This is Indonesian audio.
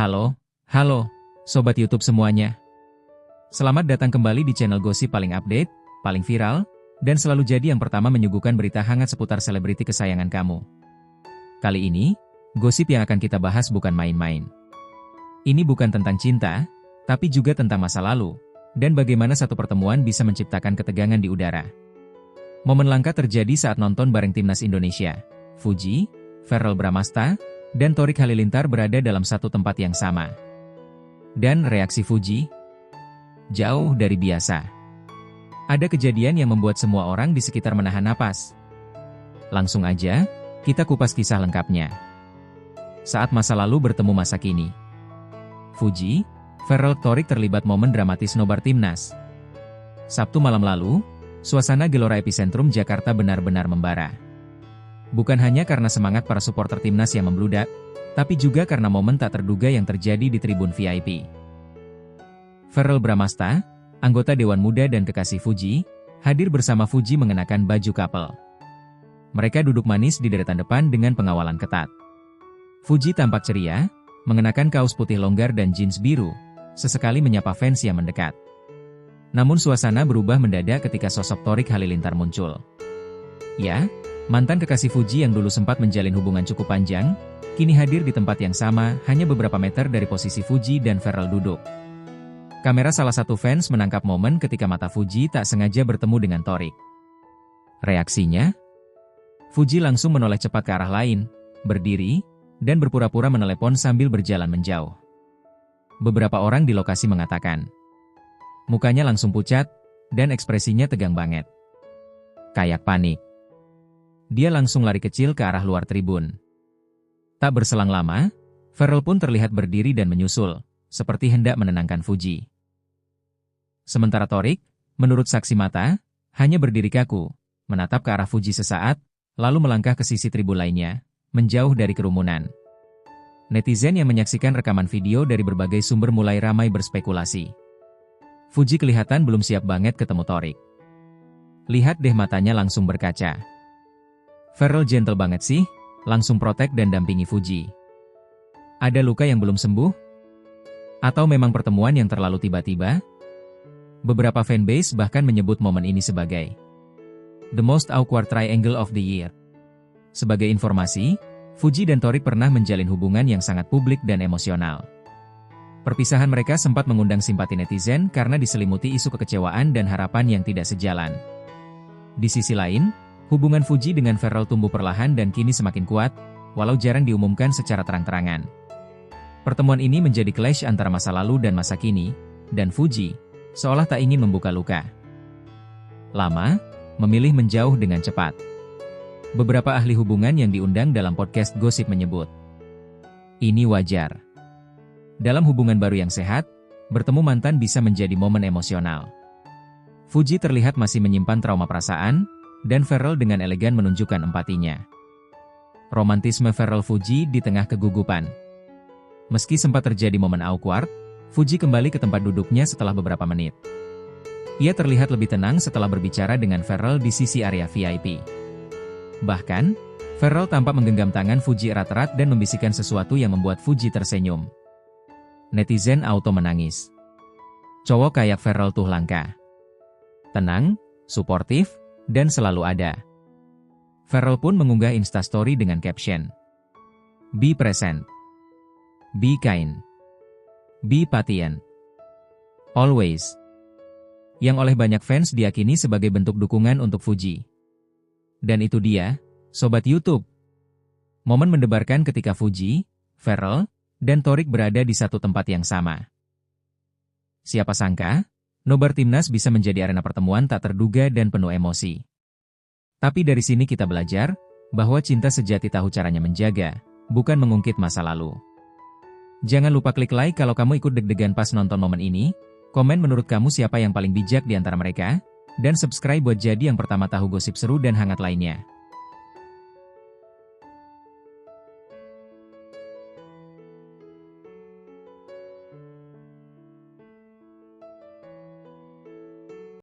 Halo, halo, Sobat YouTube semuanya. Selamat datang kembali di channel gosip paling update, paling viral, dan selalu jadi yang pertama menyuguhkan berita hangat seputar selebriti kesayangan kamu. Kali ini, gosip yang akan kita bahas bukan main-main. Ini bukan tentang cinta, tapi juga tentang masa lalu, dan bagaimana satu pertemuan bisa menciptakan ketegangan di udara. Momen langka terjadi saat nonton bareng timnas Indonesia. Fuji, Verrell Bramasta, dan Thorik Halilintar berada dalam satu tempat yang sama. Dan reaksi Fuji jauh dari biasa. Ada kejadian yang membuat semua orang di sekitar menahan napas. Langsung aja, kita kupas kisah lengkapnya. Saat masa lalu bertemu masa kini. Fuji, Verrell, Thorik terlibat momen dramatis nobar timnas. Sabtu malam lalu, suasana Gelora Epicentrum Jakarta benar-benar membara. Bukan hanya karena semangat para supporter timnas yang membludak, tapi juga karena momen tak terduga yang terjadi di tribun VIP. Verrell Bramasta, anggota Dewan Muda dan kekasih Fuji, hadir bersama Fuji mengenakan baju couple. Mereka duduk manis di deretan depan dengan pengawalan ketat. Fuji tampak ceria, mengenakan kaos putih longgar dan jeans biru, sesekali menyapa fans yang mendekat. Namun suasana berubah mendadak ketika sosok Thorik Halilintar muncul. Ya, mantan kekasih Fuji yang dulu sempat menjalin hubungan cukup panjang, kini hadir di tempat yang sama hanya beberapa meter dari posisi Fuji dan Verrell duduk. Kamera salah satu fans menangkap momen ketika mata Fuji tak sengaja bertemu dengan Thorik. Reaksinya? Fuji langsung menoleh cepat ke arah lain, berdiri, dan berpura-pura menelepon sambil berjalan menjauh. Beberapa orang di lokasi mengatakan, mukanya langsung pucat, dan ekspresinya tegang banget. Kayak panik. Dia langsung lari kecil ke arah luar tribun. Tak berselang lama, Verrell pun terlihat berdiri dan menyusul, seperti hendak menenangkan Fuji. Sementara Thorik, menurut saksi mata, hanya berdiri kaku, menatap ke arah Fuji sesaat, lalu melangkah ke sisi tribun lainnya, menjauh dari kerumunan. Netizen yang menyaksikan rekaman video dari berbagai sumber mulai ramai berspekulasi. Fuji kelihatan belum siap banget ketemu Thorik. Lihat deh matanya langsung berkaca. Verrell gentle banget sih, langsung protek dan dampingi Fuji. Ada luka yang belum sembuh? Atau memang pertemuan yang terlalu tiba-tiba? Beberapa fanbase bahkan menyebut momen ini sebagai the most awkward triangle of the year. Sebagai informasi, Fuji dan Thorik pernah menjalin hubungan yang sangat publik dan emosional. Perpisahan mereka sempat mengundang simpati netizen karena diselimuti isu kekecewaan dan harapan yang tidak sejalan. Di sisi lain, hubungan Fuji dengan Verrell tumbuh perlahan dan kini semakin kuat, walau jarang diumumkan secara terang-terangan. Pertemuan ini menjadi clash antara masa lalu dan masa kini, dan Fuji seolah tak ingin membuka luka lama, memilih menjauh dengan cepat. Beberapa ahli hubungan yang diundang dalam podcast gosip menyebut, ini wajar. Dalam hubungan baru yang sehat, bertemu mantan bisa menjadi momen emosional. Fuji terlihat masih menyimpan trauma perasaan, dan Verrell dengan elegan menunjukkan empatinya. Romantisme Verrell Fuji di tengah kegugupan. Meski sempat terjadi momen awkward, Fuji kembali ke tempat duduknya setelah beberapa menit. Ia terlihat lebih tenang setelah berbicara dengan Verrell di sisi area VIP. Bahkan, Verrell tampak menggenggam tangan Fuji erat-erat dan membisikkan sesuatu yang membuat Fuji tersenyum. Netizen auto menangis. Cowok kayak Verrell tuh langka. Tenang, suportif, dan selalu ada. Verrell pun mengunggah Instastory dengan caption, be present, be kind, be patient, always. Yang oleh banyak fans diyakini sebagai bentuk dukungan untuk Fuji. Dan itu dia, Sobat YouTube. Momen mendebarkan ketika Fuji, Verrell, dan Thorik berada di satu tempat yang sama. Siapa sangka, nobar timnas bisa menjadi arena pertemuan tak terduga dan penuh emosi. Tapi dari sini kita belajar, bahwa cinta sejati tahu caranya menjaga, bukan mengungkit masa lalu. Jangan lupa klik like kalau kamu ikut deg-degan pas nonton momen ini, komen menurut kamu siapa yang paling bijak di antara mereka, dan subscribe buat jadi yang pertama tahu gosip seru dan hangat lainnya.